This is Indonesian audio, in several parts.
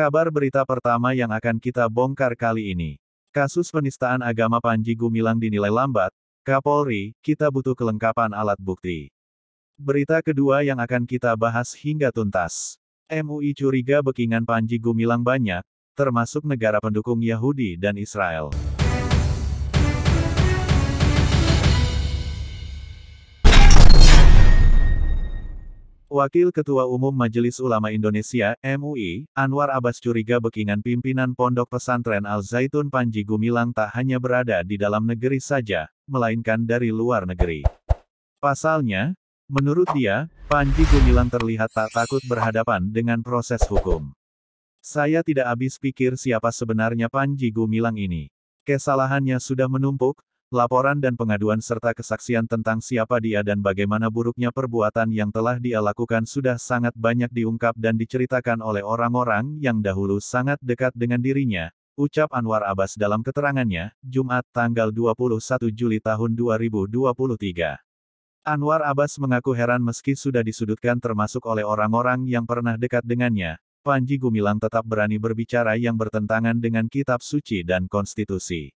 Kabar berita pertama yang akan kita bongkar kali ini. Kasus penistaan agama Panji Gumilang dinilai lambat. Kapolri, kita butuh kelengkapan alat bukti. Berita kedua yang akan kita bahas hingga tuntas. MUI curiga backingan Panji Gumilang banyak, termasuk negara pendukung Yahudi dan Israel. Wakil Ketua Umum Majelis Ulama Indonesia, MUI, Anwar Abbas curiga backingan pimpinan Pondok Pesantren Al-Zaitun Panji Gumilang tak hanya berada di dalam negeri saja, melainkan dari luar negeri. Pasalnya, menurut dia, Panji Gumilang terlihat tak takut berhadapan dengan proses hukum. Saya tidak habis pikir siapa sebenarnya Panji Gumilang ini. Kesalahannya sudah menumpuk. Laporan dan pengaduan serta kesaksian tentang siapa dia dan bagaimana buruknya perbuatan yang telah dia lakukan sudah sangat banyak diungkap dan diceritakan oleh orang-orang yang dahulu sangat dekat dengan dirinya, ucap Anwar Abbas dalam keterangannya, Jumat tanggal 21 Juli tahun 2023. Anwar Abbas mengaku heran meski sudah disudutkan termasuk oleh orang-orang yang pernah dekat dengannya, Panji Gumilang tetap berani berbicara yang bertentangan dengan kitab suci dan konstitusi.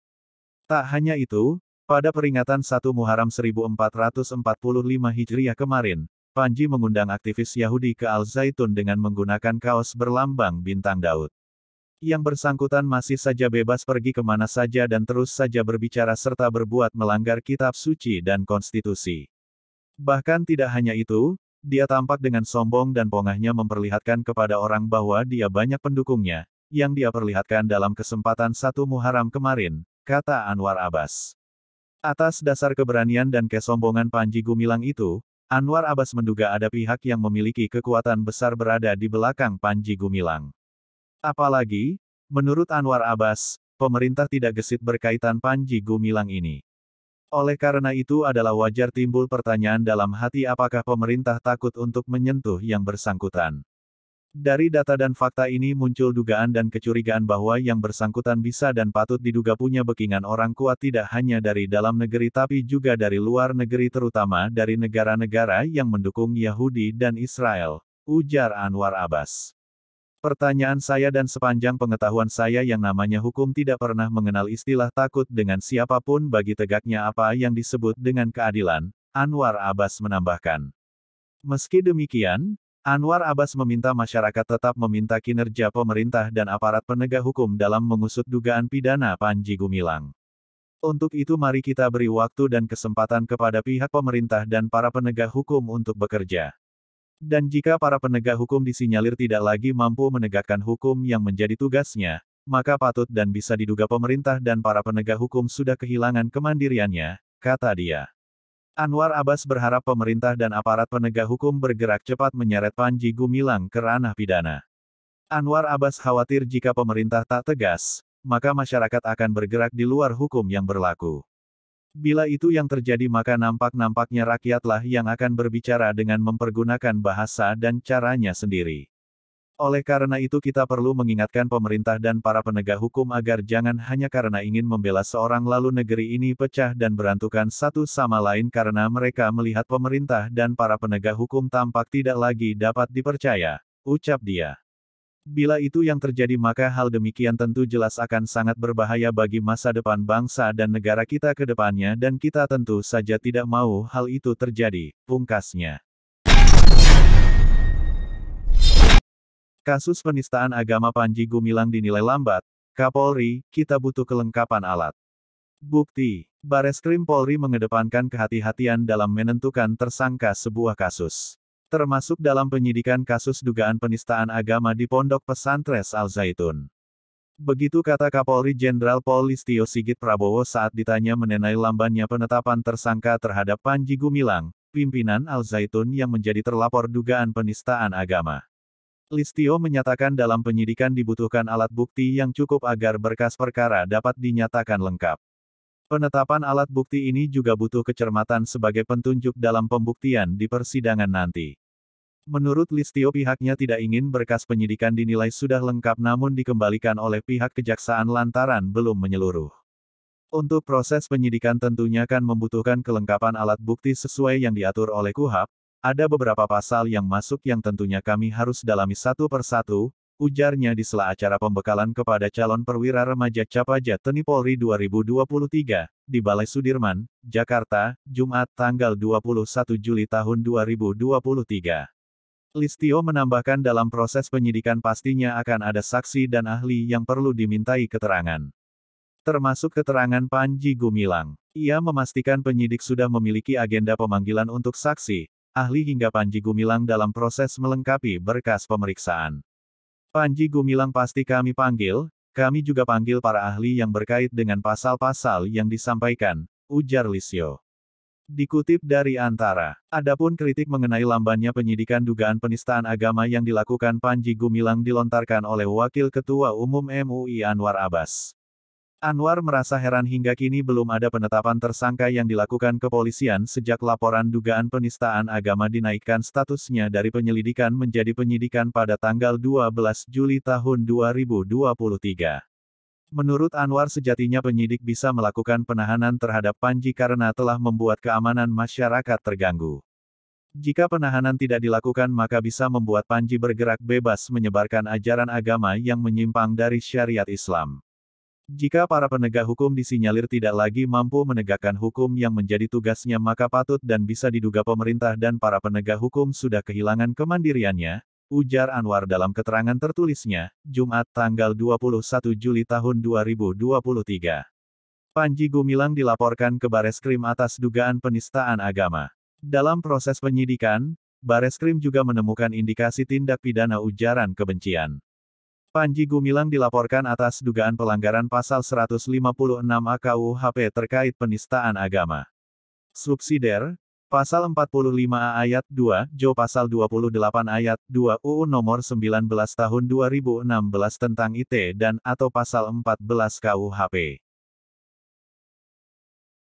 Tak hanya itu, pada peringatan 1 Muharram 1445 Hijriah kemarin, Panji mengundang aktivis Yahudi ke Al-Zaitun dengan menggunakan kaos berlambang bintang Daud. Yang bersangkutan masih saja bebas pergi kemana saja dan terus saja berbicara serta berbuat melanggar kitab suci dan konstitusi. Bahkan tidak hanya itu, dia tampak dengan sombong dan pongahnya memperlihatkan kepada orang bahwa dia banyak pendukungnya, yang dia perlihatkan dalam kesempatan 1 Muharram kemarin, kata Anwar Abbas. Atas dasar keberanian dan kesombongan Panji Gumilang itu, Anwar Abbas menduga ada pihak yang memiliki kekuatan besar berada di belakang Panji Gumilang. Apalagi, menurut Anwar Abbas, pemerintah tidak gesit berkaitan Panji Gumilang ini. Oleh karena itu adalah wajar timbul pertanyaan dalam hati apakah pemerintah takut untuk menyentuh yang bersangkutan. Dari data dan fakta ini muncul dugaan dan kecurigaan bahwa yang bersangkutan bisa dan patut diduga punya backingan orang kuat tidak hanya dari dalam negeri tapi juga dari luar negeri terutama dari negara-negara yang mendukung Yahudi dan Israel, ujar Anwar Abbas. Pertanyaan saya dan sepanjang pengetahuan saya yang namanya hukum tidak pernah mengenal istilah takut dengan siapapun bagi tegaknya apa yang disebut dengan keadilan, Anwar Abbas menambahkan. Meski demikian, Anwar Abbas meminta masyarakat tetap meminta kinerja pemerintah dan aparat penegak hukum dalam mengusut dugaan pidana Panji Gumilang. Untuk itu mari kita beri waktu dan kesempatan kepada pihak pemerintah dan para penegak hukum untuk bekerja. Dan jika para penegak hukum disinyalir tidak lagi mampu menegakkan hukum yang menjadi tugasnya, maka patut dan bisa diduga pemerintah dan para penegak hukum sudah kehilangan kemandiriannya, kata dia. Anwar Abbas berharap pemerintah dan aparat penegak hukum bergerak cepat menyeret Panji Gumilang ke ranah pidana. Anwar Abbas khawatir jika pemerintah tak tegas, maka masyarakat akan bergerak di luar hukum yang berlaku. Bila itu yang terjadi maka nampak-nampaknya rakyatlah yang akan berbicara dengan mempergunakan bahasa dan caranya sendiri. Oleh karena itu kita perlu mengingatkan pemerintah dan para penegak hukum agar jangan hanya karena ingin membela seorang lalu negeri ini pecah dan berantukan satu sama lain karena mereka melihat pemerintah dan para penegak hukum tampak tidak lagi dapat dipercaya, ucap dia. Bila itu yang terjadi maka hal demikian tentu jelas akan sangat berbahaya bagi masa depan bangsa dan negara kita ke depannya dan kita tentu saja tidak mau hal itu terjadi, pungkasnya. Kasus penistaan agama Panji Gumilang dinilai lambat. Kapolri, kita butuh kelengkapan alat bukti. Bareskrim Polri mengedepankan kehati-hatian dalam menentukan tersangka sebuah kasus. Termasuk dalam penyidikan kasus dugaan penistaan agama di Pondok Pesantren Al-Zaitun. Begitu kata Kapolri Jenderal Pol Listio Sigit Prabowo saat ditanya mengenai lambannya penetapan tersangka terhadap Panji Gumilang, pimpinan Al-Zaitun yang menjadi terlapor dugaan penistaan agama. Listio menyatakan dalam penyidikan dibutuhkan alat bukti yang cukup agar berkas perkara dapat dinyatakan lengkap. Penetapan alat bukti ini juga butuh kecermatan sebagai petunjuk dalam pembuktian di persidangan nanti. Menurut Listio pihaknya tidak ingin berkas penyidikan dinilai sudah lengkap namun dikembalikan oleh pihak kejaksaan lantaran belum menyeluruh. Untuk proses penyidikan tentunya kan membutuhkan kelengkapan alat bukti sesuai yang diatur oleh KUHP. Ada beberapa pasal yang masuk yang tentunya kami harus dalami satu persatu, ujarnya di sela acara pembekalan kepada calon perwira remaja Capaja TNI Polri 2023, di Balai Sudirman, Jakarta, Jumat tanggal 21 Juli tahun 2023. Listio menambahkan dalam proses penyidikan pastinya akan ada saksi dan ahli yang perlu dimintai keterangan. Termasuk keterangan Panji Gumilang. Ia memastikan penyidik sudah memiliki agenda pemanggilan untuk saksi, ahli hingga Panji Gumilang dalam proses melengkapi berkas pemeriksaan. Panji Gumilang pasti kami panggil, kami juga panggil para ahli yang berkait dengan pasal-pasal yang disampaikan, ujar Listio. Dikutip dari Antara, adapun kritik mengenai lambannya penyidikan dugaan penistaan agama yang dilakukan Panji Gumilang dilontarkan oleh Wakil Ketua Umum MUI Anwar Abbas. Anwar merasa heran hingga kini belum ada penetapan tersangka yang dilakukan kepolisian sejak laporan dugaan penistaan agama dinaikkan statusnya dari penyelidikan menjadi penyidikan pada tanggal 12 Juli tahun 2023. Menurut Anwar sejatinya penyidik bisa melakukan penahanan terhadap Panji karena telah membuat keamanan masyarakat terganggu. Jika penahanan tidak dilakukan maka bisa membuat Panji bergerak bebas menyebarkan ajaran agama yang menyimpang dari syariat Islam. Jika para penegak hukum disinyalir tidak lagi mampu menegakkan hukum yang menjadi tugasnya maka patut dan bisa diduga pemerintah dan para penegak hukum sudah kehilangan kemandiriannya, ujar Anwar dalam keterangan tertulisnya, Jumat tanggal 21 Juli tahun 2023. Panji Gumilang dilaporkan ke Bareskrim atas dugaan penistaan agama. Dalam proses penyidikan, Bareskrim juga menemukan indikasi tindak pidana ujaran kebencian. Panji Gumilang dilaporkan atas dugaan pelanggaran pasal 156 AKUHP terkait penistaan agama. Subsidiar, Pasal 45A ayat 2, Jo Pasal 28 ayat 2 UU Nomor 19 Tahun 2016 tentang IT dan atau Pasal 14 KUHP.